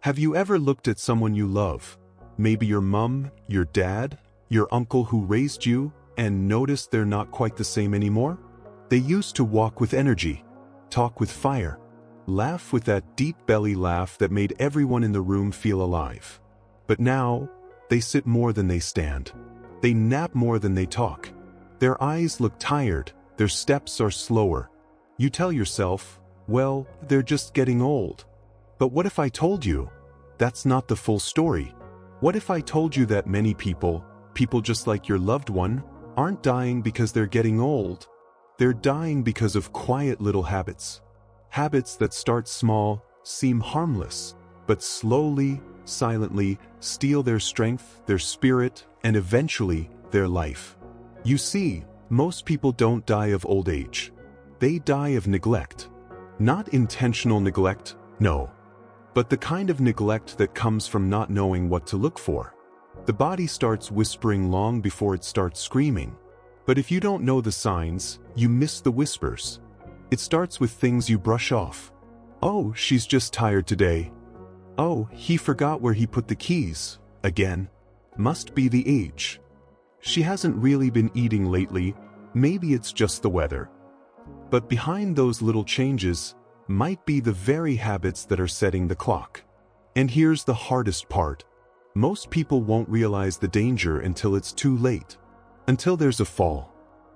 Have you ever looked at someone you love, maybe your mom, your dad, your uncle who raised you, and noticed they're not quite the same anymore? They used to walk with energy, talk with fire, laugh with that deep belly laugh that made everyone in the room feel alive. But now, they sit more than they stand. They nap more than they talk. Their eyes look tired, their steps are slower. You tell yourself, well, they're just getting old. But what if I told you that's not the full story? What if I told you that many people just like your loved one, aren't dying because they're getting old? They're dying because of quiet little habits. Habits that start small, seem harmless, but slowly, silently steal their strength, their spirit, and eventually, their life. You see, most people don't die of old age. They die of neglect. Not intentional neglect, no. But the kind of neglect that comes from not knowing what to look for. The body starts whispering long before it starts screaming. But if you don't know the signs, you miss the whispers. It starts with things you brush off. Oh, she's just tired today. Oh, he forgot where he put the keys, again. Must be the age. She hasn't really been eating lately, maybe it's just the weather. But behind those little changes might be the very habits that are setting the clock. And here's the hardest part. Most people won't realize the danger until it's too late. Until there's a fall,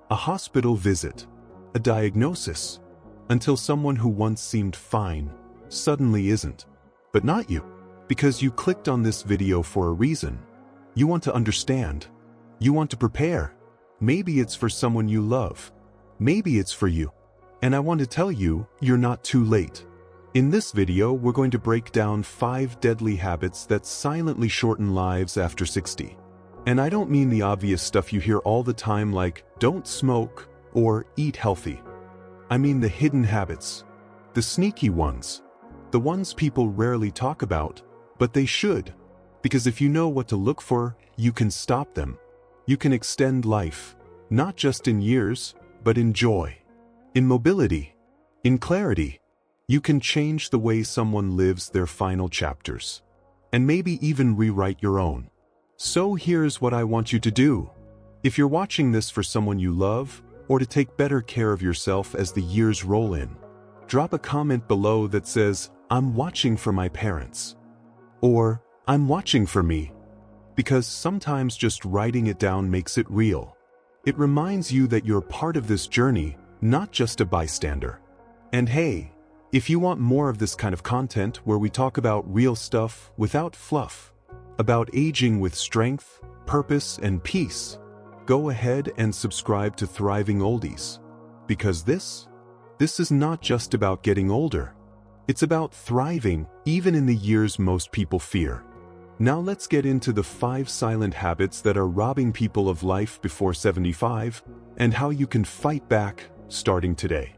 a hospital visit, a diagnosis, until someone who once seemed fine suddenly isn't. But not you, because you clicked on this video for a reason. You want to understand. You want to prepare. Maybe it's for someone you love. Maybe it's for you. And I want to tell you, you're not too late. In this video, we're going to break down 5 deadly habits that silently shorten lives after 60. And I don't mean the obvious stuff you hear all the time like, don't smoke or eat healthy. I mean the hidden habits, the sneaky ones, the ones people rarely talk about, but they should. Because if you know what to look for, you can stop them. You can extend life, not just in years, but in joy, in mobility, in clarity. You can change the way someone lives their final chapters, and maybe even rewrite your own. So here's what I want you to do. If you're watching this for someone you love, or to take better care of yourself as the years roll in, drop a comment below that says, I'm watching for my parents. Or, I'm watching for me. Because sometimes just writing it down makes it real. It reminds you that you're part of this journey, not just a bystander. And hey, if you want more of this kind of content where we talk about real stuff without fluff, about aging with strength, purpose, and peace, go ahead and subscribe to Thriving Oldies. Because this is not just about getting older. It's about thriving even in the years most people fear. Now let's get into the 5 silent habits that are robbing people of life before 75 and how you can fight back starting today.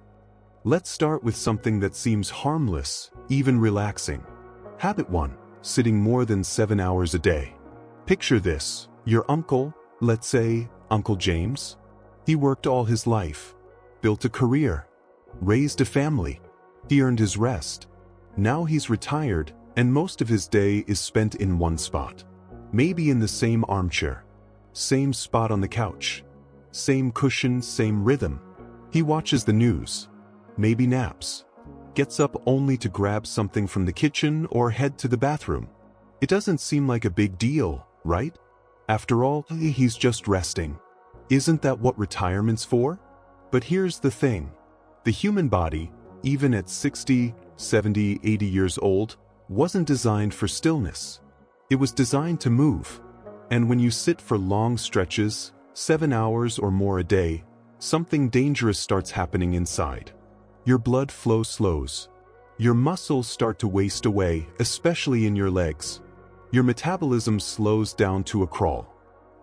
Let's start with something that seems harmless, even relaxing. Habit 1. Sitting more than 7 hours a day. Picture this, your uncle, let's say Uncle James. He worked all his life, built a career, raised a family. He earned his rest. Now he's retired, and most of his day is spent in one spot. Maybe in the same armchair, same spot on the couch, same cushion, same rhythm. He watches the news, maybe naps, gets up only to grab something from the kitchen or head to the bathroom. It doesn't seem like a big deal, right? After all, he's just resting. Isn't that what retirement's for? But here's the thing. The human body, even at 60, 70, 80 years old, wasn't designed for stillness. It was designed to move. And when you sit for long stretches, 7 hours or more a day, something dangerous starts happening inside. Your blood flow slows. Your muscles start to waste away, especially in your legs. Your metabolism slows down to a crawl.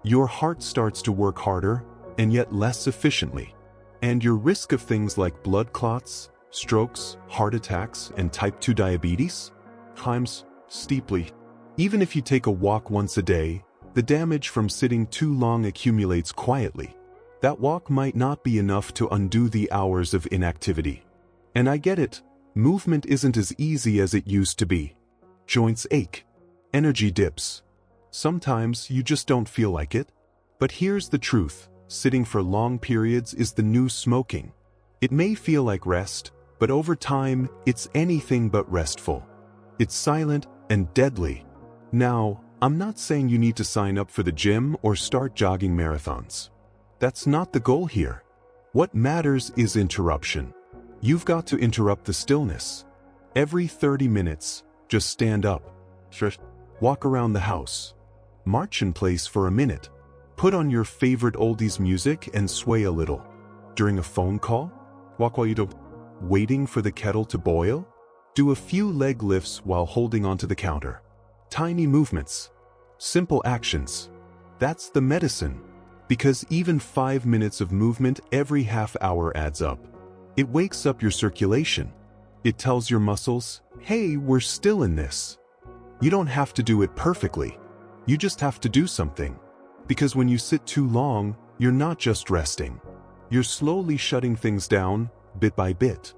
Your heart starts to work harder, and yet less efficiently. And your risk of things like blood clots, strokes, heart attacks, and type 2 diabetes climbs steeply. Even if you take a walk once a day, the damage from sitting too long accumulates quietly. That walk might not be enough to undo the hours of inactivity. And I get it, movement isn't as easy as it used to be. joints ache. Energy dips. Sometimes you just don't feel like it. But here's the truth, sitting for long periods is the new smoking. It may feel like rest, but over time, it's anything but restful. It's silent and deadly. Now, I'm not saying you need to sign up for the gym or start jogging marathons. That's not the goal here. What matters is interruption. You've got to interrupt the stillness. Every 30 minutes, just stand up. Walk around the house. March in place for a minute. Put on your favorite oldies music and sway a little. During a phone call, walk while you don't. Waiting for the kettle to boil? Do a few leg lifts while holding onto the counter. Tiny movements. Simple actions. That's the medicine. Because even 5 minutes of movement every half hour adds up. It wakes up your circulation. It tells your muscles, hey, we're still in this. You don't have to do it perfectly. You just have to do something. Because when you sit too long, you're not just resting. You're slowly shutting things down, bit by bit.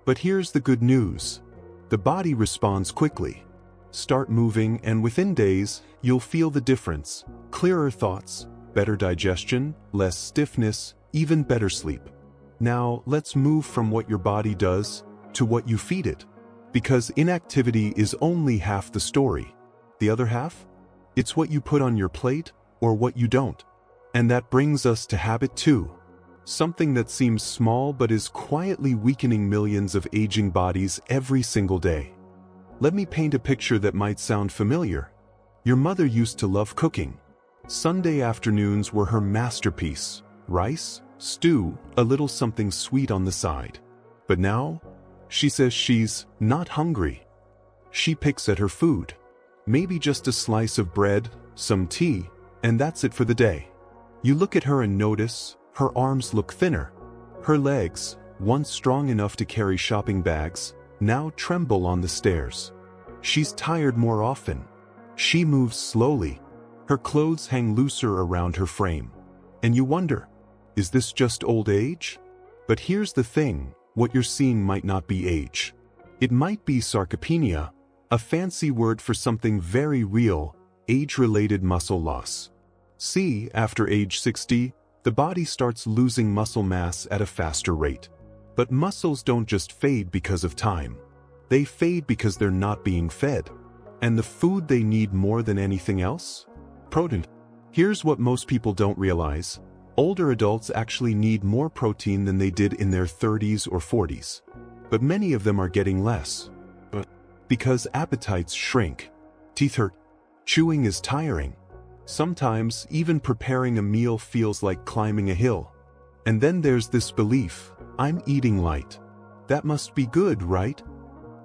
But here's the good news. The body responds quickly. Start moving and within days, you'll feel the difference. Clearer thoughts, better digestion, less stiffness, even better sleep. Now, let's move from what your body does to what you feed it. Because inactivity is only half the story. The other half? It's what you put on your plate or what you don't. And that brings us to habit 2. Something that seems small but is quietly weakening millions of aging bodies every single day. Let me paint a picture that might sound familiar. Your mother used to love cooking. Sunday afternoons were her masterpiece. Rice, stew, a little something sweet on the side. But now, she says she's not hungry. She picks at her food. Maybe just a slice of bread, some tea, and that's it for the day. You look at her and notice, her arms look thinner. Her legs, once strong enough to carry shopping bags, now tremble on the stairs. She's tired more often. She moves slowly. Her clothes hang looser around her frame. And you wonder, is this just old age? But here's the thing, what you're seeing might not be age. It might be sarcopenia, a fancy word for something very real, age-related muscle loss. See, after age 60, the body starts losing muscle mass at a faster rate. But muscles don't just fade because of time. They fade because they're not being fed. And the food they need more than anything else? Protein. Here's what most people don't realize. Older adults actually need more protein than they did in their 30s or 40s. But many of them are getting less. Because appetites shrink. Teeth hurt. Chewing is tiring. Sometimes, even preparing a meal feels like climbing a hill. And then there's this belief, I'm eating light. That must be good, right?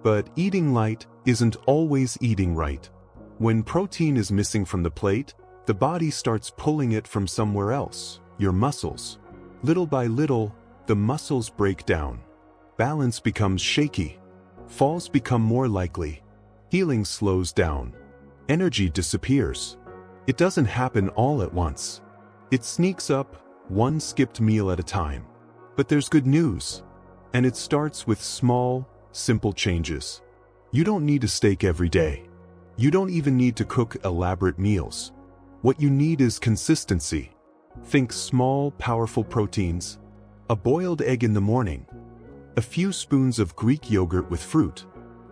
But eating light isn't always eating right. When protein is missing from the plate, the body starts pulling it from somewhere else, your muscles. Little by little, the muscles break down. Balance becomes shaky. Falls become more likely. Healing slows down. Energy disappears. It doesn't happen all at once. It sneaks up, one skipped meal at a time. But there's good news. And it starts with small, simple changes. You don't need a steak every day. You don't even need to cook elaborate meals. What you need is consistency. Think small, powerful proteins. A boiled egg in the morning. A few spoons of Greek yogurt with fruit.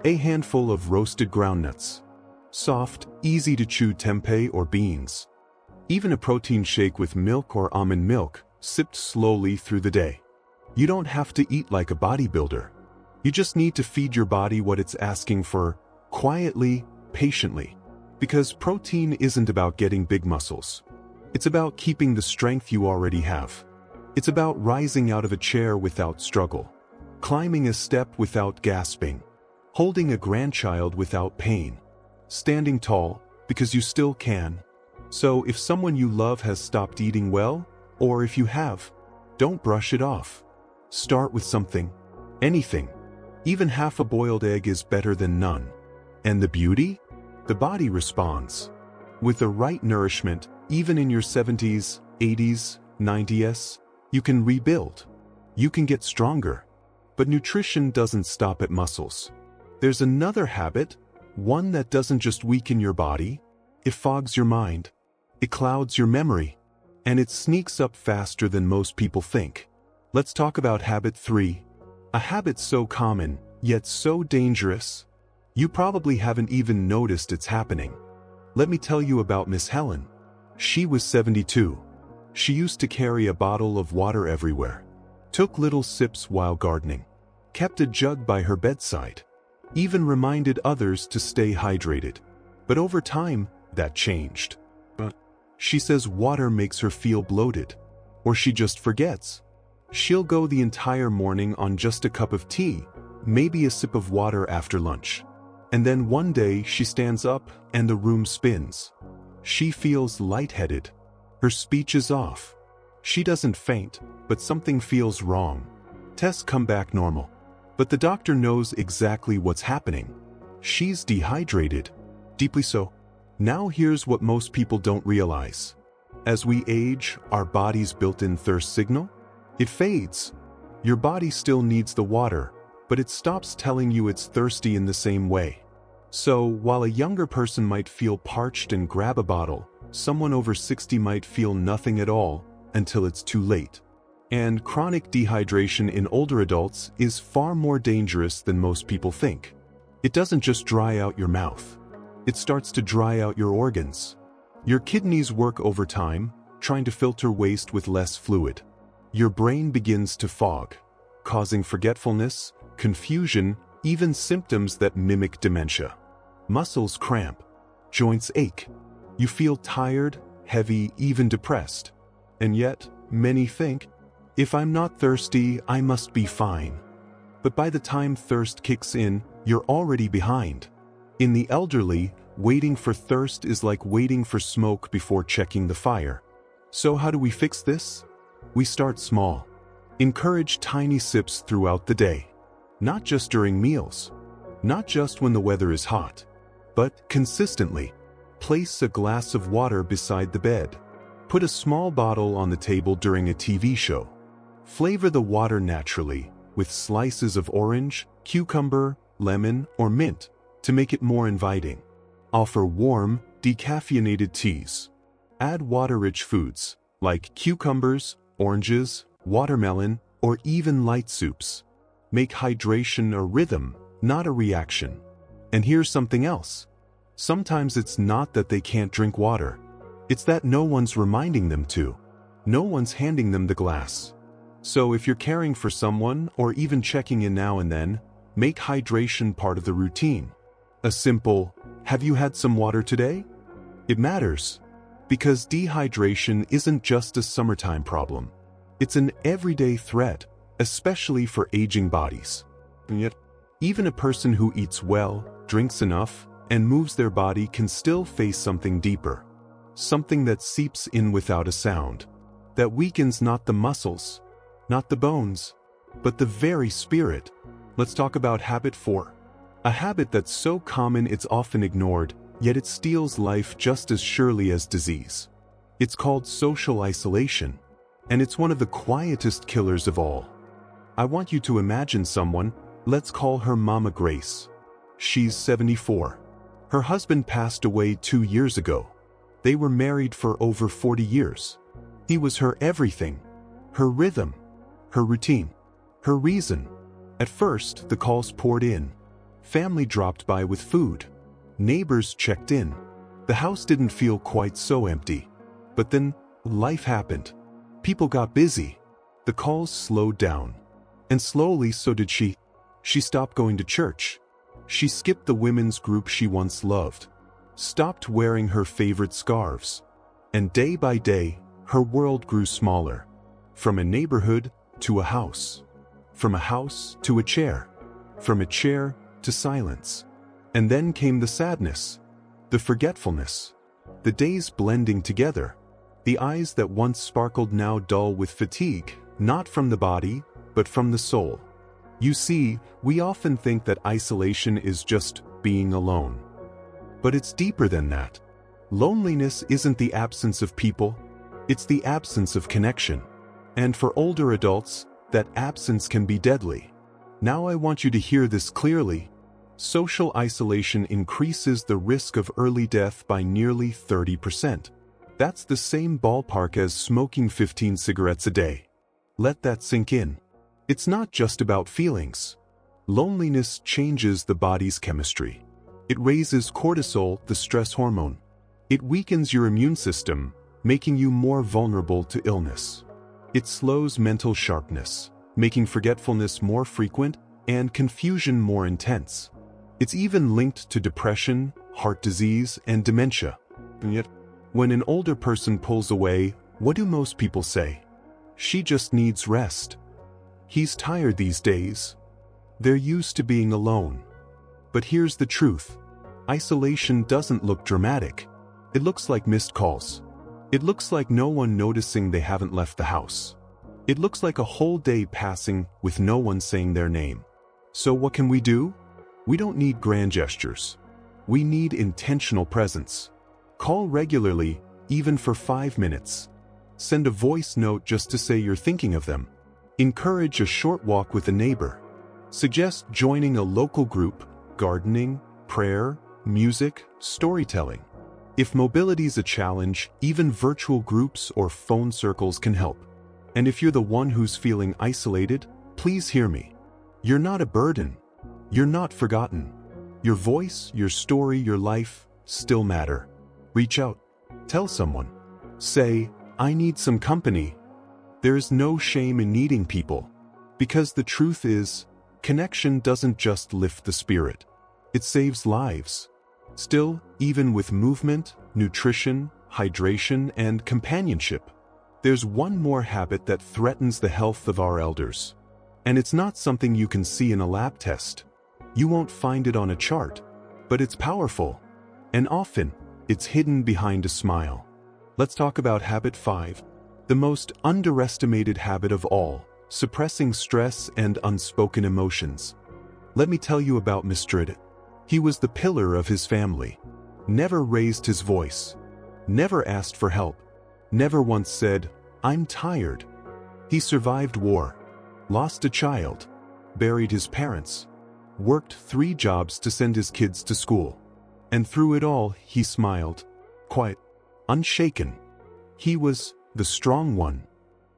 A handful of roasted groundnuts. Soft, easy-to-chew tempeh or beans. Even a protein shake with milk or almond milk, sipped slowly through the day. You don't have to eat like a bodybuilder. You just need to feed your body what it's asking for, quietly, patiently. Because protein isn't about getting big muscles. It's about keeping the strength you already have. It's about rising out of a chair without struggle. Climbing a step without gasping. Holding a grandchild without pain. Standing tall, because you still can. So if someone you love has stopped eating well, or if you have, don't brush it off. Start with something. Anything. Even half a boiled egg is better than none. And the beauty? The body responds. With the right nourishment, even in your 70s, 80s, 90s, you can rebuild. You can get stronger. But nutrition doesn't stop at muscles. There's another habit, One that doesn't just weaken your body, it fogs your mind, it clouds your memory, and it sneaks up faster than most people think. Let's talk about habit 3. A habit so common, yet so dangerous, you probably haven't even noticed it's happening. Let me tell you about Miss Helen. She was 72. She used to carry a bottle of water everywhere, took little sips while gardening, kept a jug by her bedside, even reminded others to stay hydrated. But over time, that changed. But she says water makes her feel bloated, or she just forgets. She'll go the entire morning on just a cup of tea, maybe a sip of water after lunch. And then one day she stands up and the room spins. She feels lightheaded. Her speech is off. She doesn't faint, but something feels wrong. Tests come back normal. But the doctor knows exactly what's happening. She's dehydrated. Deeply so. Now here's what most people don't realize. As we age, our body's built-in thirst signal, it fades. Your body still needs the water, but it stops telling you it's thirsty in the same way. So, while a younger person might feel parched and grab a bottle, someone over 60 might feel nothing at all until it's too late. And chronic dehydration in older adults is far more dangerous than most people think. It doesn't just dry out your mouth. It starts to dry out your organs. Your kidneys work overtime, trying to filter waste with less fluid. Your brain begins to fog, causing forgetfulness, confusion, even symptoms that mimic dementia. Muscles cramp, joints ache. You feel tired, heavy, even depressed. And yet, many think, if I'm not thirsty, I must be fine. But by the time thirst kicks in, you're already behind. In the elderly, waiting for thirst is like waiting for smoke before checking the fire. So how do we fix this? We start small. Encourage tiny sips throughout the day. Not just during meals. Not just when the weather is hot. But consistently. Place a glass of water beside the bed. Put a small bottle on the table during a TV show. Flavor the water naturally, with slices of orange, cucumber, lemon, or mint, to make it more inviting. Offer warm, decaffeinated teas. Add water-rich foods, like cucumbers, oranges, watermelon, or even light soups. Make hydration a rhythm, not a reaction. And here's something else. Sometimes it's not that they can't drink water. It's that no one's reminding them to. No one's handing them the glass. So if you're caring for someone or even checking in now and then, make hydration part of the routine. A simple, "Have you had some water today?" It matters. Because dehydration isn't just a summertime problem. It's an everyday threat, especially for aging bodies. And yet, even a person who eats well, drinks enough, and moves their body can still face something deeper. Something that seeps in without a sound. That weakens not the muscles, not the bones, but the very spirit. Let's talk about habit 4. A habit that's so common it's often ignored, yet it steals life just as surely as disease. It's called social isolation, and it's one of the quietest killers of all. I want you to imagine someone, let's call her Mama Grace. She's 74. Her husband passed away 2 years ago. They were married for over 40 years. He was her everything, her rhythm, her routine, her reason. At first, the calls poured in. Family dropped by with food. Neighbors checked in. The house didn't feel quite so empty. But then, life happened. People got busy. The calls slowed down. And slowly so did she. She stopped going to church. She skipped the women's group she once loved. Stopped wearing her favorite scarves. And day by day, her world grew smaller. From a neighborhood to a house. From a house to a chair. From a chair to silence. And then came the sadness. The forgetfulness. The days blending together. The eyes that once sparkled now dull with fatigue, not from the body, but from the soul. You see, we often think that isolation is just being alone. But it's deeper than that. Loneliness isn't the absence of people, it's the absence of connection. And for older adults, that absence can be deadly. Now I want you to hear this clearly. Social isolation increases the risk of early death by nearly 30%. That's the same ballpark as smoking 15 cigarettes a day. Let that sink in. It's not just about feelings. Loneliness changes the body's chemistry. It raises cortisol, the stress hormone. It weakens your immune system, making you more vulnerable to illness. It slows mental sharpness, making forgetfulness more frequent and confusion more intense. It's even linked to depression, heart disease, and dementia. And yet, when an older person pulls away, what do most people say? She just needs rest. He's tired these days. They're used to being alone. But here's the truth. Isolation doesn't look dramatic. It looks like missed calls. It looks like no one noticing they haven't left the house. It looks like a whole day passing with no one saying their name. So what can we do? We don't need grand gestures. We need intentional presence. Call regularly, even for 5 minutes. Send a voice note just to say you're thinking of them. Encourage a short walk with a neighbor. Suggest joining a local group, gardening, prayer, music, storytelling. If mobility's a challenge, even virtual groups or phone circles can help. And if you're the one who's feeling isolated, please hear me. You're not a burden. You're not forgotten. Your voice, your story, your life still matter. Reach out. Tell someone. Say, I need some company. There is no shame in needing people. Because the truth is, connection doesn't just lift the spirit. It saves lives. Still, even with movement, nutrition, hydration, and companionship, there's one more habit that threatens the health of our elders. And it's not something you can see in a lab test. You won't find it on a chart. But it's powerful. And often, it's hidden behind a smile. Let's talk about habit 5. The most underestimated habit of all, suppressing stress and unspoken emotions. Let me tell you about Mr. Ed. He was the pillar of his family. Never raised his voice. Never asked for help. Never once said, I'm tired. He survived war. Lost a child. Buried his parents. Worked 3 jobs to send his kids to school. And through it all, he smiled. Quiet. Unshaken. He was the strong one.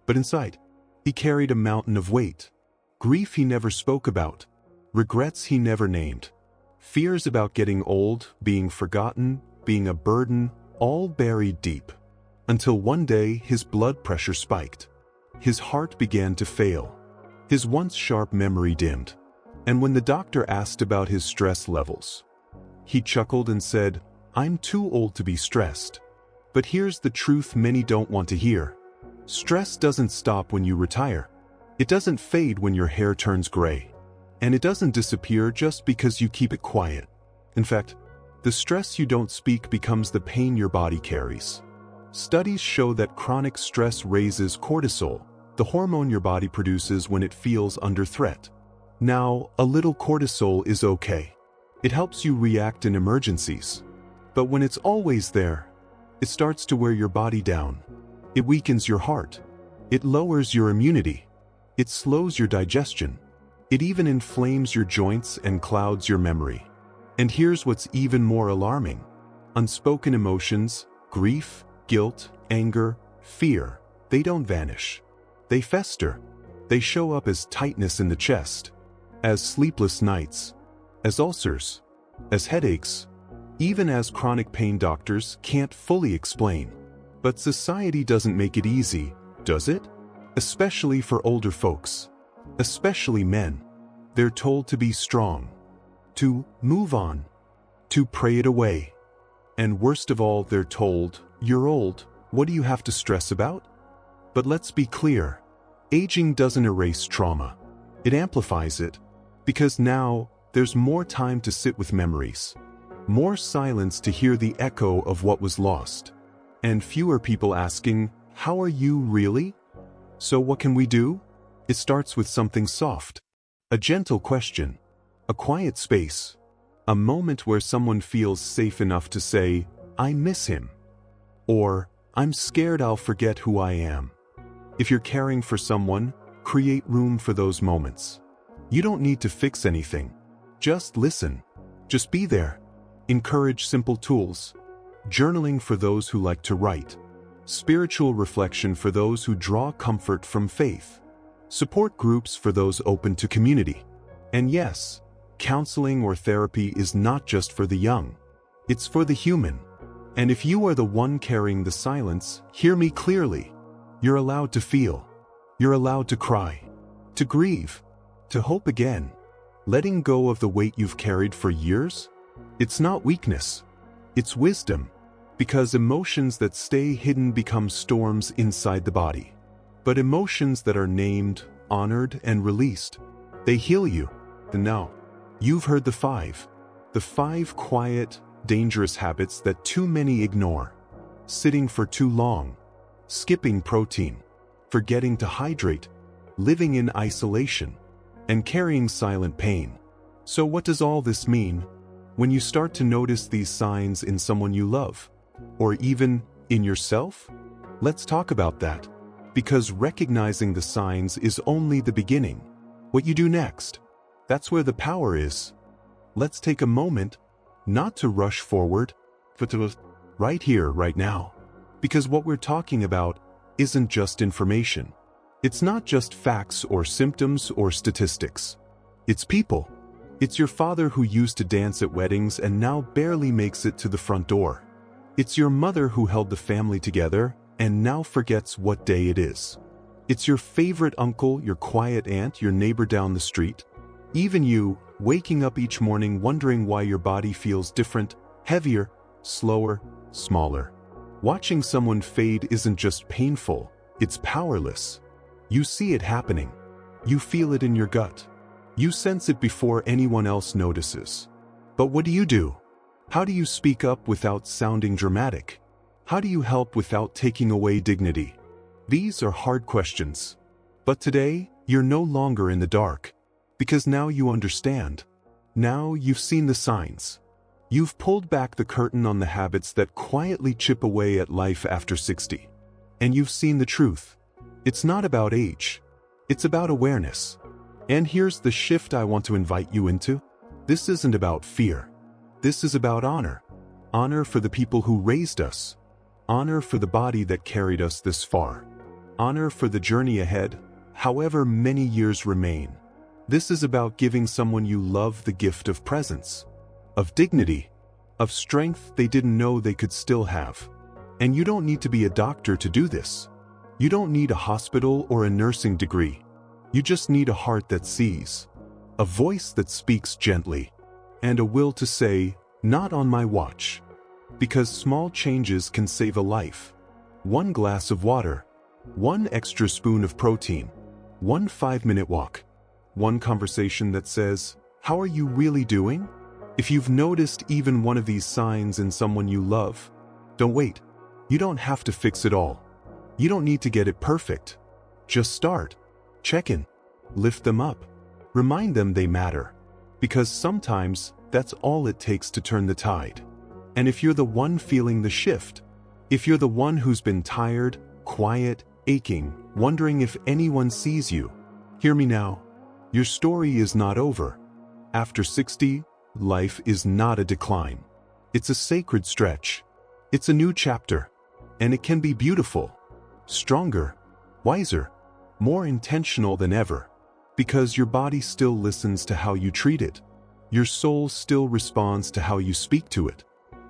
But inside, he carried a mountain of weight. Grief he never spoke about. Regrets he never named. Fears about getting old, being forgotten, being a burden, all buried deep. Until one day his blood pressure spiked. His heart began to fail. His once sharp memory dimmed. And when the doctor asked about his stress levels, he chuckled and said, I'm too old to be stressed. But here's the truth many don't want to hear. Stress doesn't stop when you retire. It doesn't fade when your hair turns gray. And it doesn't disappear just because you keep it quiet. In fact, the stress you don't speak becomes the pain your body carries. Studies show that chronic stress raises cortisol, the hormone your body produces when it feels under threat. Now, a little cortisol is okay. It helps you react in emergencies. But when it's always there, it starts to wear your body down. It weakens your heart. It lowers your immunity. It slows your digestion. It even inflames your joints and clouds your memory. And here's what's even more alarming. Unspoken emotions, grief, guilt, anger, fear, they don't vanish. They fester. They show up as tightness in the chest, as sleepless nights, as ulcers, as headaches, even as chronic pain doctors can't fully explain. But society doesn't make it easy, does it? Especially for older folks. Especially men. They're told to be strong. To move on. To pray it away. And worst of all, they're told, you're old, what do you have to stress about? But let's be clear. Aging doesn't erase trauma. It amplifies it. Because now, there's more time to sit with memories. More silence to hear the echo of what was lost. And fewer people asking, how are you really? So what can we do? It starts with something soft. A gentle question. A quiet space. A moment where someone feels safe enough to say, I miss him. Or, I'm scared I'll forget who I am. If you're caring for someone, create room for those moments. You don't need to fix anything. Just listen. Just be there. Encourage simple tools. Journaling for those who like to write. Spiritual reflection for those who draw comfort from faith. Support groups for those open to community. And yes, counseling or therapy is not just for the young. It's for the human. And if you are the one carrying the silence, hear me clearly. You're allowed to feel. You're allowed to cry. To grieve. To hope again. Letting go of the weight you've carried for years? It's not weakness. It's wisdom. Because emotions that stay hidden become storms inside the body. But emotions that are named, honored, and released, they heal you. And now, you've heard the five quiet, dangerous habits that too many ignore. Sitting for too long. Skipping protein. Forgetting to hydrate. Living in isolation. And carrying silent pain. So what does all this mean when you start to notice these signs in someone you love? Or even in yourself? Let's talk about that. Because recognizing the signs is only the beginning. What you do next, that's where the power is. Let's take a moment, not to rush forward, but to right here, right now. Because what we're talking about isn't just information. It's not just facts or symptoms or statistics. It's people. It's your father who used to dance at weddings and now barely makes it to the front door. It's your mother who held the family together and now forgets what day it is. It's your favorite uncle, your quiet aunt, your neighbor down the street. Even you, waking up each morning wondering why your body feels different, heavier, slower, smaller. Watching someone fade isn't just painful, it's powerless. You see it happening. You feel it in your gut. You sense it before anyone else notices. But what do? How do you speak up without sounding dramatic? How do you help without taking away dignity? These are hard questions. But today, you're no longer in the dark. Because now you understand. Now you've seen the signs. You've pulled back the curtain on the habits that quietly chip away at life after 60. And you've seen the truth. It's not about age. It's about awareness. And here's the shift I want to invite you into. This isn't about fear. This is about honor. Honor for the people who raised us. Honor for the body that carried us this far. Honor for the journey ahead, however many years remain. This is about giving someone you love the gift of presence, of dignity, of strength they didn't know they could still have. And you don't need to be a doctor to do this. You don't need a hospital or a nursing degree. You just need a heart that sees, a voice that speaks gently, and a will to say, "Not on my watch." Because small changes can save a life. One glass of water, one extra spoon of protein, one 5-minute walk, one conversation that says, "How are you really doing?" If you've noticed even one of these signs in someone you love, don't wait. You don't have to fix it all. You don't need to get it perfect. Just start. Check in. Lift them up. Remind them they matter. Because sometimes that's all it takes to turn the tide. And if you're the one feeling the shift, if you're the one who's been tired, quiet, aching, wondering if anyone sees you, hear me now. Your story is not over. After 60, life is not a decline. It's a sacred stretch. It's a new chapter. And it can be beautiful, stronger, wiser, more intentional than ever. Because your body still listens to how you treat it. Your soul still responds to how you speak to it.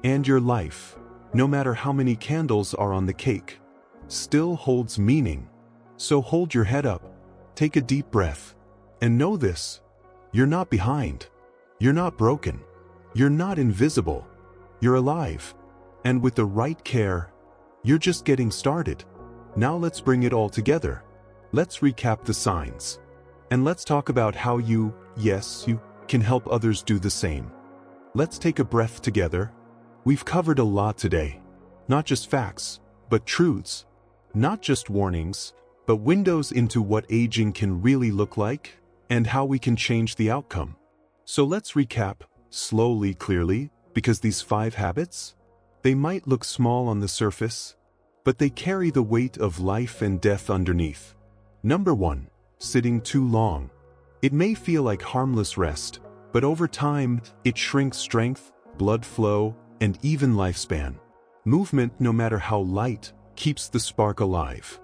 And your life, no matter how many candles are on the cake, still holds meaning. So hold your head up, take a deep breath, and know this: you're not behind. You're not broken. You're not invisible. You're alive. And with the right care, you're just getting started. Now let's bring it all together. Let's recap the signs. And let's talk about how you can help others do the same. Let's take a breath together. We've covered a lot today. Not just facts, but truths. Not just warnings, but windows into what aging can really look like and how we can change the outcome. So let's recap, slowly, clearly, because these 5 habits, they might look small on the surface, but they carry the weight of life and death underneath. Number 1, sitting too long. It may feel like harmless rest, But over time, it shrinks strength, blood flow, and even lifespan. Movement, no matter how light, keeps the spark alive.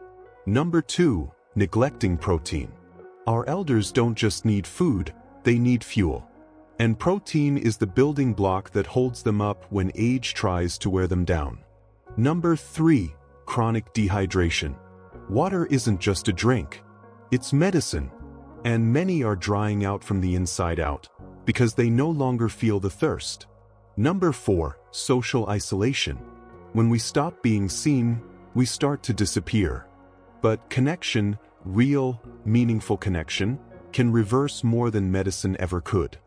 Number 2, neglecting protein. Our elders don't just need food, they need fuel. And protein is the building block that holds them up when age tries to wear them down. Number 3, chronic dehydration. Water isn't just a drink, it's medicine. And many are drying out from the inside out because they no longer feel the thirst. Number 4, social isolation. When we stop being seen, we start to disappear. But connection, real, meaningful connection, can reverse more than medicine ever could.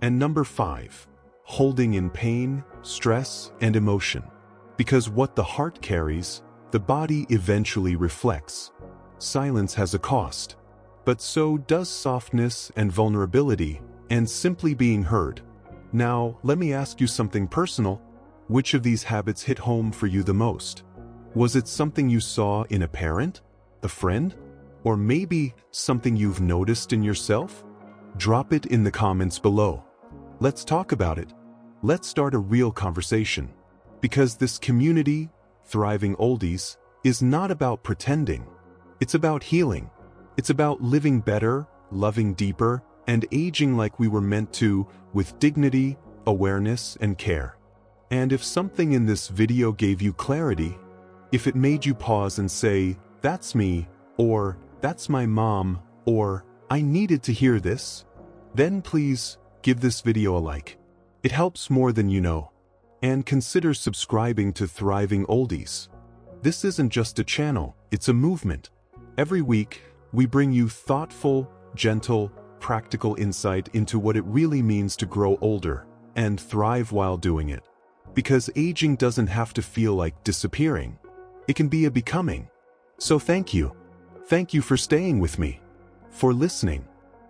And number 5, holding in pain, stress, and emotion. Because what the heart carries, the body eventually reflects. Silence has a cost. But so does softness and vulnerability, and simply being heard. Now, let me ask you something personal. Which of these habits hit home for you the most? Was it something you saw in a parent, a friend, or maybe something you've noticed in yourself? Drop it in the comments below. Let's talk about it. Let's start a real conversation. Because this community, Thriving Oldies, is not about pretending. It's about healing. It's about living better, loving deeper, and aging like we were meant to, with dignity, awareness, and care. And if something in this video gave you clarity, if it made you pause and say, "That's me," or "That's my mom," or "I needed to hear this," then please give this video a like. It helps more than you know. And consider subscribing to Thriving Oldies. This isn't just a channel, it's a movement. Every week, we bring you thoughtful, gentle, practical insight into what it really means to grow older and thrive while doing it. Because aging doesn't have to feel like disappearing. It can be a becoming. So thank you. Thank you for staying with me, for listening,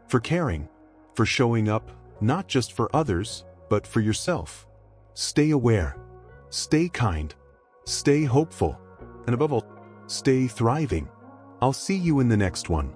for caring, for showing up, not just for others, but for yourself. Stay aware, stay kind, stay hopeful, and above all, stay thriving. I'll see you in the next one.